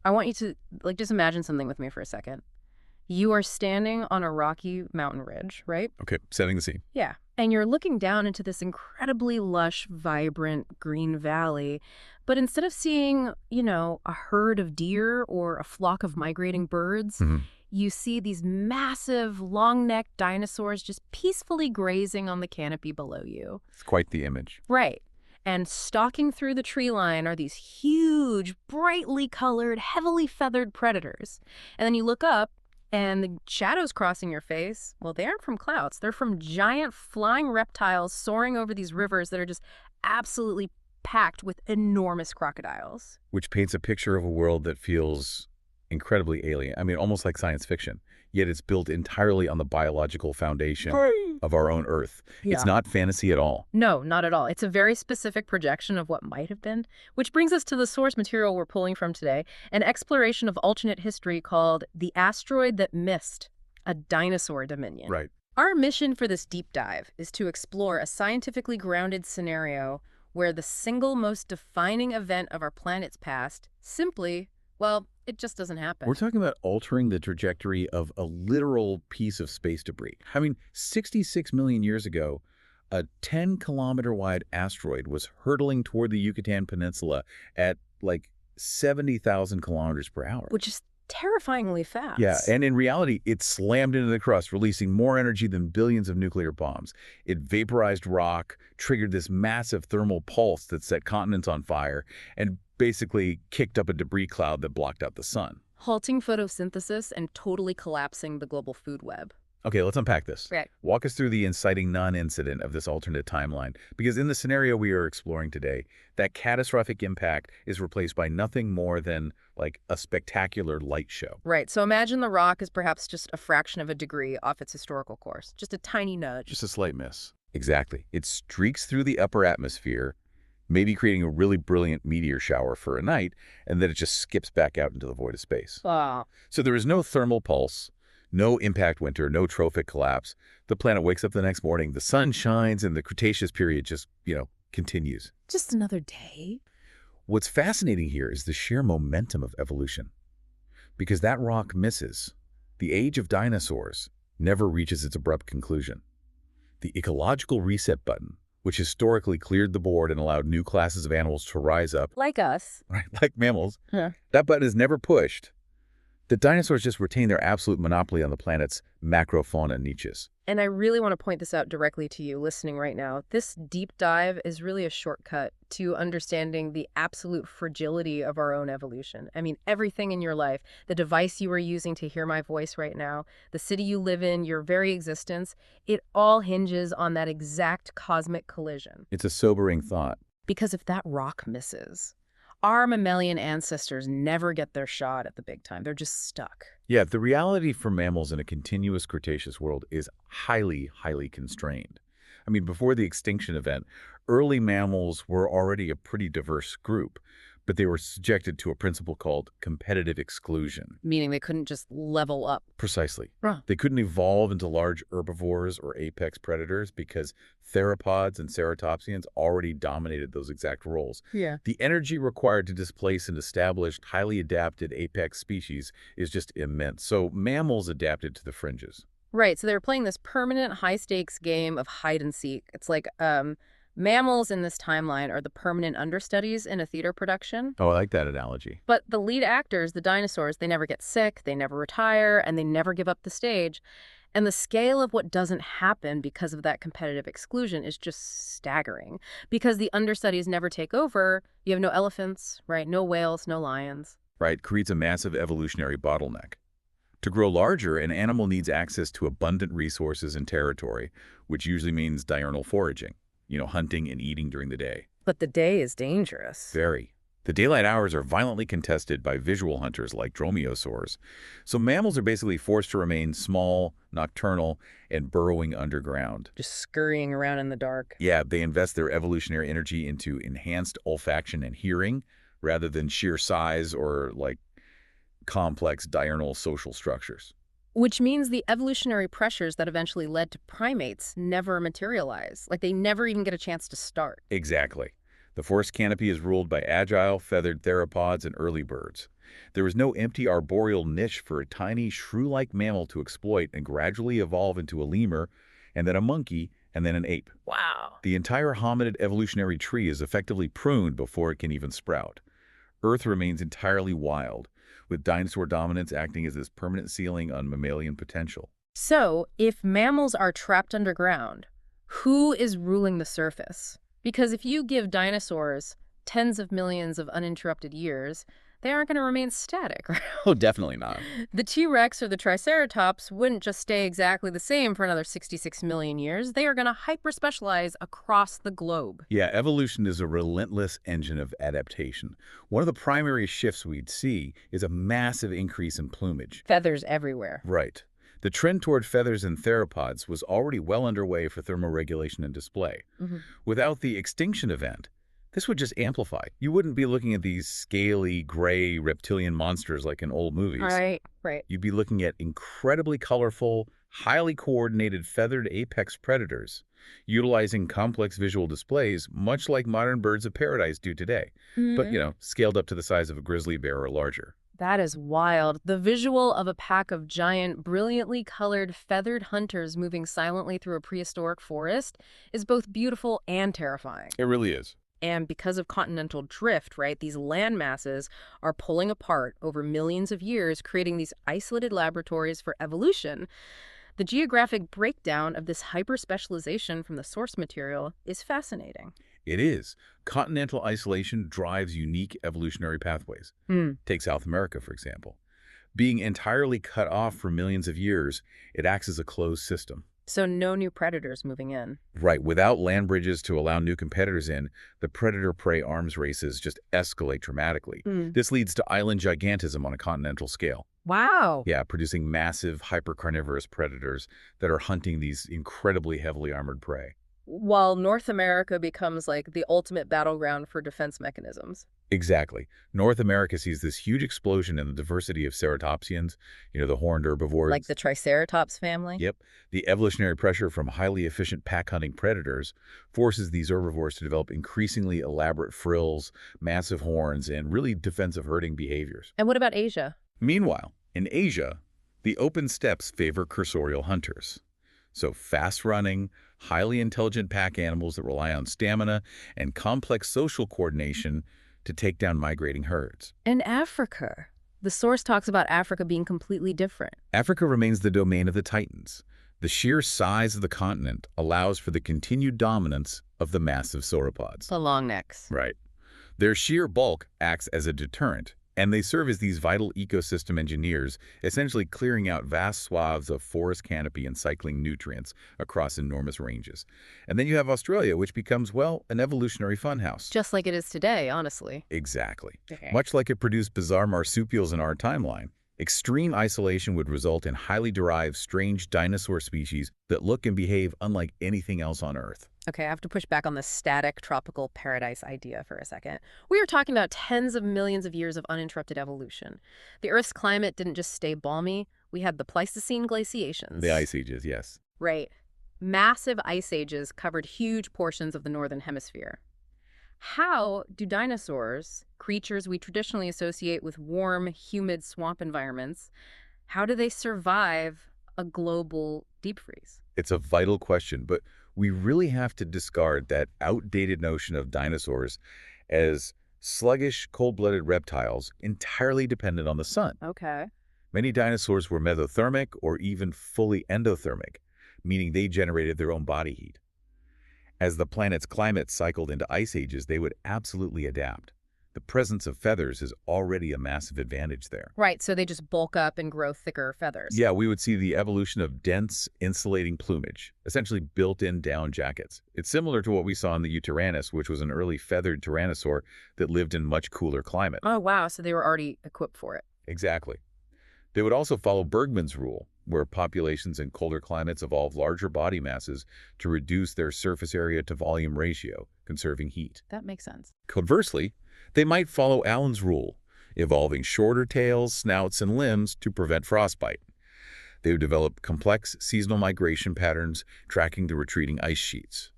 I want you to, like, just imagine something with me for a second. You are standing on a rocky mountain ridge, right? Okay, setting the scene. Yeah. And you're looking down into this incredibly lush, vibrant green valley. But instead of seeing, a herd of deer or a flock of migrating birds, you see these massive, long-necked dinosaurs just peacefully grazing on the canopy below you. It's quite the image. Right. And stalking through the tree line are these huge, brightly colored, heavily feathered predators. And then you look up, and the shadows crossing your face, well, they aren't from clouds. They're from giant flying reptiles soaring over these rivers that are just absolutely packed with enormous crocodiles. Which paints a picture of a world that feels incredibly alien. I mean, almost like science fiction. Yet it's built entirely on the biological foundation of our own Earth. Yeah. It's not fantasy at all. No, not at all. It's a very specific projection of what might have been, which brings us to the source material we're pulling from today, an exploration of alternate history called The Asteroid That Missed, a Dinosaur Dominion. Right. Our mission for this deep dive is to explore a scientifically grounded scenario where the single most defining event of our planet's past simply, well, it just doesn't happen. We're talking about altering the trajectory of a literal piece of space debris. I mean, 66 million years ago, a 10-kilometer-wide asteroid was hurtling toward the Yucatan Peninsula at like 70,000 kilometers per hour. Which is terrifyingly fast. Yeah, and in reality, it slammed into the crust, releasing more energy than billions of nuclear bombs. It vaporized rock, triggered this massive thermal pulse that set continents on fire, and basically kicked up a debris cloud that blocked out the sun. Halting photosynthesis and totally collapsing the global food web. Okay, let's unpack this. Right. Walk us through the inciting non-incident of this alternate timeline, because in the scenario we are exploring today, that catastrophic impact is replaced by nothing more than like a spectacular light show. Right, so imagine the rock is perhaps just a fraction of a degree off its historical course. Just a tiny nudge. Just a slight miss. Exactly. It streaks through the upper atmosphere, maybe creating a really brilliant meteor shower for a night, and then it just skips back out into the void of space. Wow. So there is no thermal pulse, no impact winter, no trophic collapse. The planet wakes up the next morning, the sun shines, and the Cretaceous period just, continues. Just another day. What's fascinating here is the sheer momentum of evolution. Because that rock misses, the age of dinosaurs never reaches its abrupt conclusion. The ecological reset button, which historically cleared the board and allowed new classes of animals to rise up, Like us. right, like mammals, Huh. that button is never pushed. The dinosaurs just retain their absolute monopoly on the planet's macrofauna niches. And I really want to point this out directly to you listening right now. This deep dive is really a shortcut to understanding the absolute fragility of our own evolution. I mean, everything in your life, the device you are using to hear my voice right now, the city you live in, your very existence, it all hinges on that exact cosmic collision. It's a sobering thought. Because if that rock misses, our mammalian ancestors never get their shot at the big time. They're just stuck. Yeah, the reality for mammals in a continuous Cretaceous world is highly, highly constrained. I mean, before the extinction event, early mammals were already a pretty diverse group, but they were subjected to a principle called competitive exclusion. Meaning they couldn't just level up. Precisely. Huh. They couldn't evolve into large herbivores or apex predators because theropods and ceratopsians already dominated those exact roles. Yeah. The energy required to displace an established, highly adapted apex species is just immense. So mammals adapted to the fringes. Right, so they were playing this permanent high-stakes game of hide and seek. It's like mammals in this timeline are the permanent understudies in a theater production. Oh, I like that analogy. But the lead actors, the dinosaurs, they never get sick, they never retire, and they never give up the stage. And the scale of what doesn't happen because of that competitive exclusion is just staggering. Because the understudies never take over, you have no elephants, right? No whales, no lions. Right, creates a massive evolutionary bottleneck. To grow larger, an animal needs access to abundant resources and territory, which usually means diurnal foraging, hunting and eating during the day. But the day is dangerous. Very. The daylight hours are violently contested by visual hunters like dromaeosaurs. So mammals are basically forced to remain small, nocturnal, and burrowing underground. Just scurrying around in the dark. Yeah, they invest their evolutionary energy into enhanced olfaction and hearing rather than sheer size or complex diurnal social structures. Which means the evolutionary pressures that eventually led to primates never materialize. Like they never even get a chance to start. Exactly. The forest canopy is ruled by agile, feathered theropods and early birds. There was no empty arboreal niche for a tiny shrew-like mammal to exploit and gradually evolve into a lemur, and then a monkey, and then an ape. Wow. The entire hominid evolutionary tree is effectively pruned before it can even sprout. Earth remains entirely wild, with dinosaur dominance acting as this permanent ceiling on mammalian potential. So, if mammals are trapped underground, who is ruling the surface? Because if you give dinosaurs tens of millions of uninterrupted years, they aren't going to remain static, right? Oh, definitely not. The T-Rex or the Triceratops wouldn't just stay exactly the same for another 66 million years. They are going to hyper-specialize across the globe. Yeah, evolution is a relentless engine of adaptation. One of the primary shifts we'd see is a massive increase in plumage. Feathers everywhere. Right. The trend toward feathers in theropods was already well underway for thermoregulation and display. Without the extinction event, this would just amplify. You wouldn't be looking at these scaly, gray, reptilian monsters like in old movies. Right. You'd be looking at incredibly colorful, highly coordinated feathered apex predators, utilizing complex visual displays, much like modern birds of paradise do today. But, scaled up to the size of a grizzly bear or larger. That is wild. The visual of a pack of giant, brilliantly colored, feathered hunters moving silently through a prehistoric forest is both beautiful and terrifying. It really is. And because of continental drift, right, these land masses are pulling apart over millions of years, creating these isolated laboratories for evolution. The geographic breakdown of this hyper-specialization from the source material is fascinating. It is. Continental isolation drives unique evolutionary pathways. Take South America, for example. Being entirely cut off for millions of years, it acts as a closed system. So no new predators moving in. Right. Without land bridges to allow new competitors in, the predator-prey arms races just escalate dramatically. This leads to island gigantism on a continental scale. Wow. Yeah, producing massive hypercarnivorous predators that are hunting these incredibly heavily armored prey. While North America becomes like the ultimate battleground for defense mechanisms. Exactly. North America sees this huge explosion in the diversity of ceratopsians, the horned herbivores. Like the Triceratops family? Yep. The evolutionary pressure from highly efficient pack-hunting predators forces these herbivores to develop increasingly elaborate frills, massive horns, and really defensive herding behaviors. And what about Asia? Meanwhile, in Asia, the open steppes favor cursorial hunters. So fast-running, highly intelligent pack animals that rely on stamina and complex social coordination to take down migrating herds. And Africa. The source talks about Africa being completely different. Africa remains the domain of the titans. The sheer size of the continent allows for the continued dominance of the massive sauropods. The long necks. Right. Their sheer bulk acts as a deterrent, and they serve as these vital ecosystem engineers, essentially clearing out vast swaths of forest canopy and cycling nutrients across enormous ranges. And then you have Australia, which becomes, well, an evolutionary funhouse. Just like it is today, honestly. Exactly. Okay. Much like it produced bizarre marsupials in our timeline, extreme isolation would result in highly derived, strange dinosaur species that look and behave unlike anything else on Earth. Okay, I have to push back on the static tropical paradise idea for a second. We are talking about tens of millions of years of uninterrupted evolution. The Earth's climate didn't just stay balmy. We had the Pleistocene glaciations. The ice ages, yes. Right. Massive ice ages covered huge portions of the northern hemisphere. How do dinosaurs, creatures we traditionally associate with warm, humid swamp environments, how do they survive a global deep freeze? It's a vital question, but we really have to discard that outdated notion of dinosaurs as sluggish, cold-blooded reptiles entirely dependent on the sun. Okay. Many dinosaurs were mesothermic or even fully endothermic, meaning they generated their own body heat. As the planet's climate cycled into ice ages, they would absolutely adapt. The presence of feathers is already a massive advantage there. Right, so they just bulk up and grow thicker feathers. Yeah, we would see the evolution of dense, insulating plumage, essentially built-in down jackets. It's similar to what we saw in the Tyrannosaurus, which was an early feathered tyrannosaur that lived in much cooler climate. Oh, wow, so they were already equipped for it. Exactly. They would also follow Bergmann's rule, where populations in colder climates evolve larger body masses to reduce their surface area to volume ratio, conserving heat. That makes sense. Conversely, they might follow Allen's rule, evolving shorter tails, snouts, and limbs to prevent frostbite. They would develop complex seasonal migration patterns, tracking the retreating ice sheets.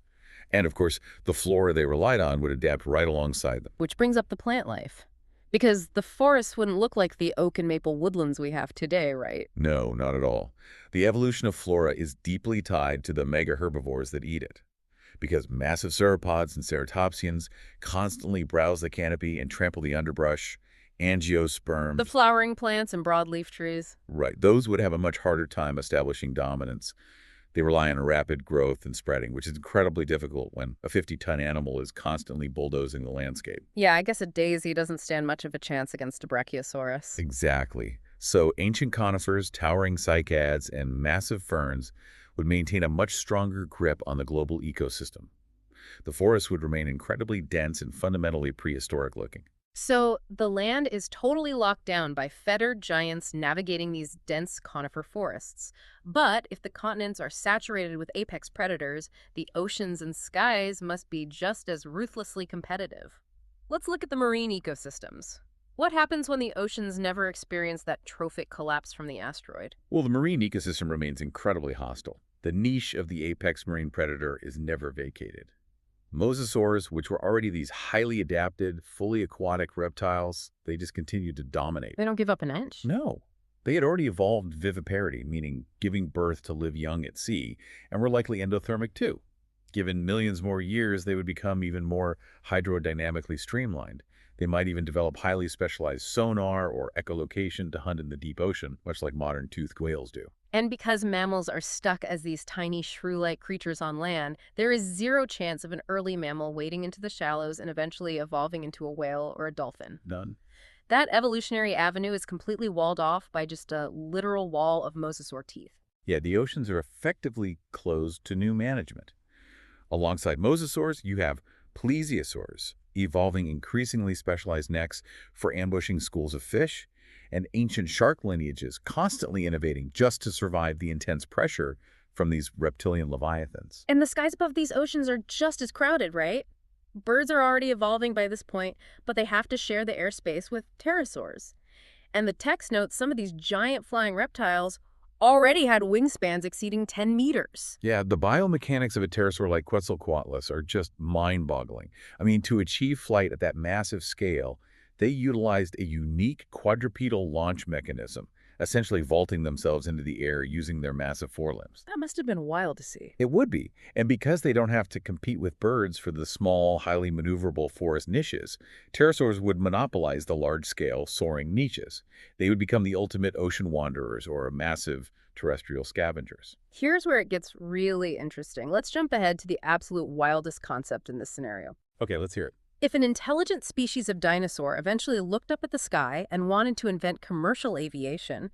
And of course, the flora they relied on would adapt right alongside them. Which brings up the plant life. Because the forests wouldn't look like the oak and maple woodlands we have today, right? No, not at all. The evolution of flora is deeply tied to the mega herbivores that eat it, because massive sauropods and ceratopsians constantly browse the canopy and trample the underbrush. The Angiosperms, flowering plants and broadleaf trees. right, those would have a much harder time establishing dominance. They rely on rapid growth and spreading, which is incredibly difficult when a 50-ton animal is constantly bulldozing the landscape. Yeah, I guess a daisy doesn't stand much of a chance against a brachiosaurus. Exactly. So ancient conifers, towering cycads, and massive ferns would maintain a much stronger grip on the global ecosystem. The forest would remain incredibly dense and fundamentally prehistoric looking. So the land is totally locked down by fettered giants navigating these dense conifer forests. But if the continents are saturated with apex predators, the oceans and skies must be just as ruthlessly competitive. Let's look at the marine ecosystems. What happens when the oceans never experience that trophic collapse from the asteroid? Well, the marine ecosystem remains incredibly hostile. The niche of the apex marine predator is never vacated. Mosasaurs, which were already these highly adapted, fully aquatic reptiles, they just continued to dominate. They don't give up an inch. No. They had already evolved viviparity, meaning giving birth to live young at sea, and were likely endothermic too. Given millions more years, they would become even more hydrodynamically streamlined. They might even develop highly specialized sonar or echolocation to hunt in the deep ocean, much like modern toothed whales do. And because mammals are stuck as these tiny shrew-like creatures on land, there is zero chance of an early mammal wading into the shallows and eventually evolving into a whale or a dolphin. None. That evolutionary avenue is completely walled off by just a literal wall of mosasaur teeth. Yeah, the oceans are effectively closed to new management. Alongside mosasaurs, you have plesiosaurs, evolving increasingly specialized necks for ambushing schools of fish, and ancient shark lineages constantly innovating just to survive the intense pressure from these reptilian leviathans. And the skies above these oceans are just as crowded, right? Birds are already evolving by this point, but they have to share the airspace with pterosaurs. And the text notes some of these giant flying reptiles already had wingspans exceeding 10 meters. Yeah, the biomechanics of a pterosaur like Quetzalcoatlus are just mind-boggling. I mean, to achieve flight at that massive scale, they utilized a unique quadrupedal launch mechanism, essentially vaulting themselves into the air using their massive forelimbs. That must have been wild to see. It would be. And because they don't have to compete with birds for the small, highly maneuverable forest niches, pterosaurs would monopolize the large-scale, soaring niches. They would become the ultimate ocean wanderers or massive terrestrial scavengers. Here's where it gets really interesting. Let's jump ahead to the absolute wildest concept in this scenario. Okay, let's hear it. If an intelligent species of dinosaur eventually looked up at the sky and wanted to invent commercial aviation,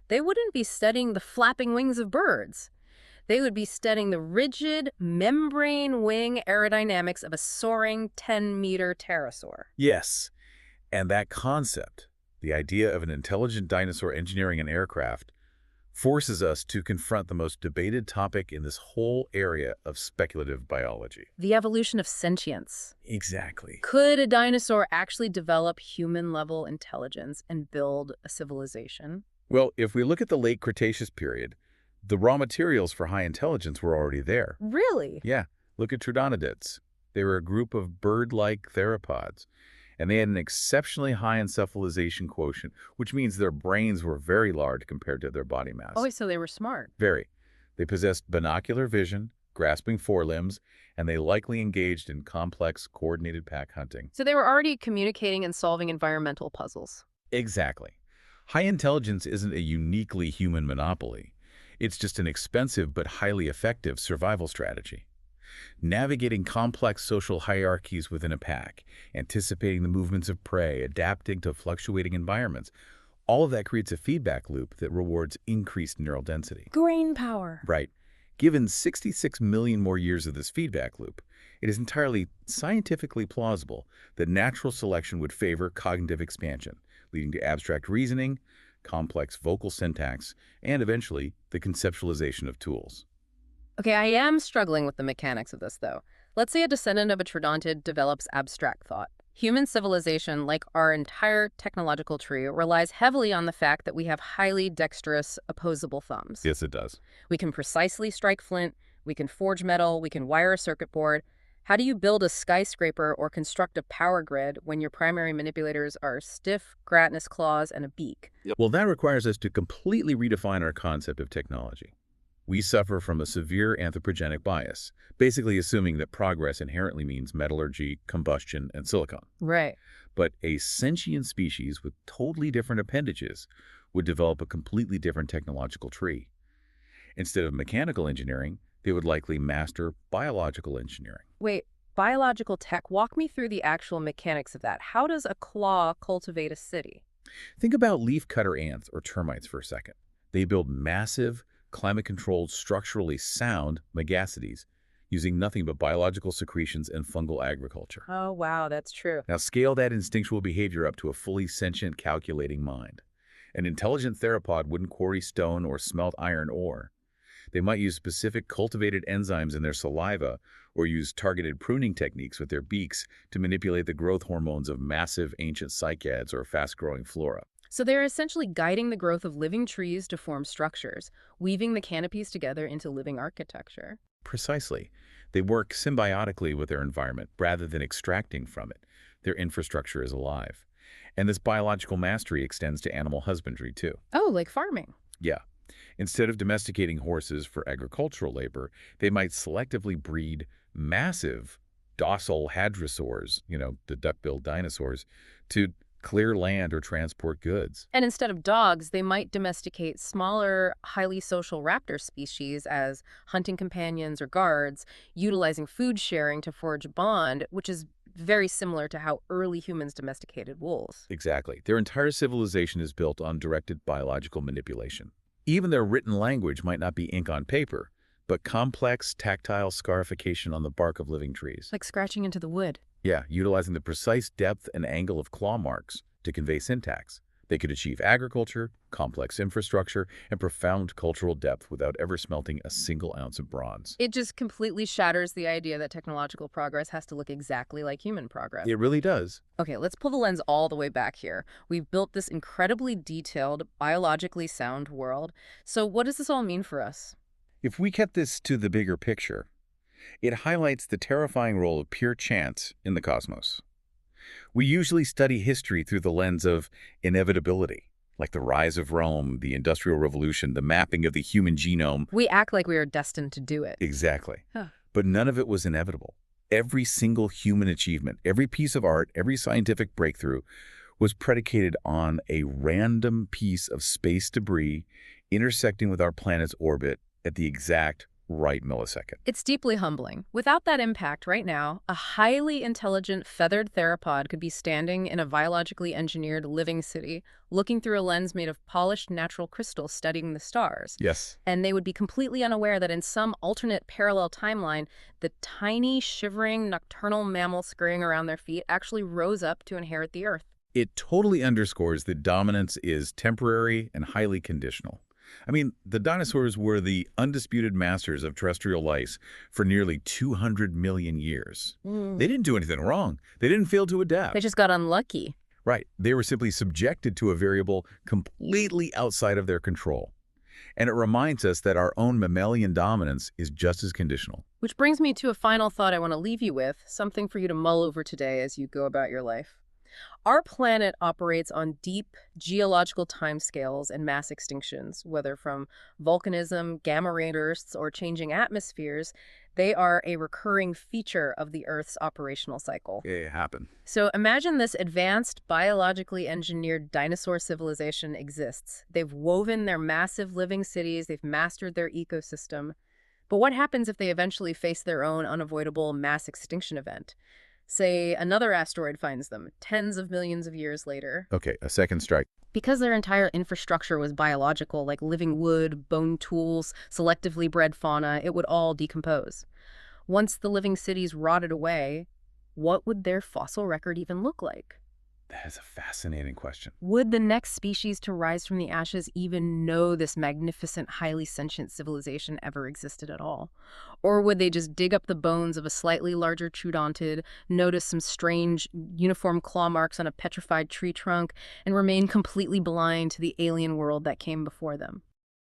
they wouldn't be studying the flapping wings of birds. They would be studying the rigid, membrane wing aerodynamics of a soaring 10-meter pterosaur. Yes, and that concept, the idea of an intelligent dinosaur engineering an aircraft, forces us to confront the most debated topic in this whole area of speculative biology. The evolution of sentience. Exactly. Could a dinosaur actually develop human-level intelligence and build a civilization? Well, if we look at the late Cretaceous period, the raw materials for high intelligence were already there. Really? Yeah, look at Troodontids. They were a group of bird-like theropods, and they had an exceptionally high encephalization quotient, which means their brains were very large compared to their body mass. Oh, so they were smart. Very. They possessed binocular vision, grasping forelimbs, and they likely engaged in complex, coordinated pack hunting. So they were already communicating and solving environmental puzzles. Exactly. High intelligence isn't a uniquely human monopoly. It's just an expensive but highly effective survival strategy. Navigating complex social hierarchies within a pack, anticipating the movements of prey, adapting to fluctuating environments, all of that creates a feedback loop that rewards increased neural density. Brain power. Right. Given 66 million more years of this feedback loop, it is entirely scientifically plausible that natural selection would favor cognitive expansion, leading to abstract reasoning, complex vocal syntax, and eventually the conceptualization of tools. Okay, I am struggling with the mechanics of this, though. Let's say a descendant of a troodontid develops abstract thought. Human civilization, like our entire technological tree, relies heavily on the fact that we have highly dexterous, opposable thumbs. Yes, it does. We can precisely strike flint, we can forge metal, we can wire a circuit board. How do you build a skyscraper or construct a power grid when your primary manipulators are stiff, gelatinous claws and a beak? Well, that requires us to completely redefine our concept of technology. We suffer from a severe anthropogenic bias, basically assuming that progress inherently means metallurgy, combustion, and silicon. Right. But a sentient species with totally different appendages would develop a completely different technological tree. Instead of mechanical engineering, they would likely master biological engineering. Wait, biological tech, walk me through the actual mechanics of that. How does a claw cultivate a city? Think about leafcutter ants or termites for a second. They build massive, climate-controlled, structurally sound megacities using nothing but biological secretions and fungal agriculture. Oh, wow, that's true. Now scale that instinctual behavior up to a fully sentient, calculating mind. An intelligent theropod wouldn't quarry stone or smelt iron ore. They might use specific cultivated enzymes in their saliva or use targeted pruning techniques with their beaks to manipulate the growth hormones of massive ancient cycads or fast-growing flora. So they're essentially guiding the growth of living trees to form structures, weaving the canopies together into living architecture. Precisely. They work symbiotically with their environment rather than extracting from it. Their infrastructure is alive. And this biological mastery extends to animal husbandry, too. Oh, like farming. Yeah. Instead of domesticating horses for agricultural labor, they might selectively breed massive, docile hadrosaurs, the duck-billed dinosaurs, to clear land or transport goods. And instead of dogs, they might domesticate smaller, highly social raptor species as hunting companions or guards, utilizing food sharing to forge a bond, which is very similar to how early humans domesticated wolves. Exactly. Their entire civilization is built on directed biological manipulation. Even their written language might not be ink on paper, but complex, tactile scarification on the bark of living trees. Like scratching into the wood. Yeah, utilizing the precise depth and angle of claw marks to convey syntax. They could achieve agriculture, complex infrastructure, and profound cultural depth without ever smelting a single ounce of bronze. It just completely shatters the idea that technological progress has to look exactly like human progress. It really does. Okay, let's pull the lens all the way back here. We've built this incredibly detailed, biologically sound world. So what does this all mean for us? If we kept this to the bigger picture, it highlights the terrifying role of pure chance in the cosmos. We usually study history through the lens of inevitability, like the rise of Rome, the Industrial Revolution, the mapping of the human genome. We act like we are destined to do it. Exactly. Huh. But none of it was inevitable. Every single human achievement, every piece of art, every scientific breakthrough was predicated on a random piece of space debris intersecting with our planet's orbit at the exact right millisecond. It's deeply humbling. Without that impact right now, a highly intelligent feathered theropod could be standing in a biologically engineered living city, looking through a lens made of polished natural crystal studying the stars. Yes. And they would be completely unaware that in some alternate parallel timeline, the tiny, shivering, nocturnal mammal scurrying around their feet actually rose up to inherit the Earth. It totally underscores that dominance is temporary and highly conditional. I mean, the dinosaurs were the undisputed masters of terrestrial life for nearly 200 million years. They didn't do anything wrong. They didn't fail to adapt. They just got unlucky. Right. They were simply subjected to a variable completely outside of their control. And it reminds us that our own mammalian dominance is just as conditional. Which brings me to a final thought I want to leave you with, something for you to mull over today as you go about your life. Our planet operates on deep geological timescales and mass extinctions, whether from volcanism, gamma ray bursts, or changing atmospheres. They are a recurring feature of the Earth's operational cycle. It happened. So imagine this advanced, biologically engineered dinosaur civilization exists. They've woven their massive living cities, they've mastered their ecosystem. But what happens if they eventually face their own unavoidable mass extinction event? Say another asteroid finds them, tens of millions of years later. Okay, a second strike. Because their entire infrastructure was biological, like living wood, bone tools, selectively bred fauna, it would all decompose. Once the living cities rotted away, what would their fossil record even look like? That is a fascinating question. Would the next species to rise from the ashes even know this magnificent, highly sentient civilization ever existed at all? Or would they just dig up the bones of a slightly larger troodontid, notice some strange, uniform claw marks on a petrified tree trunk, and remain completely blind to the alien world that came before them?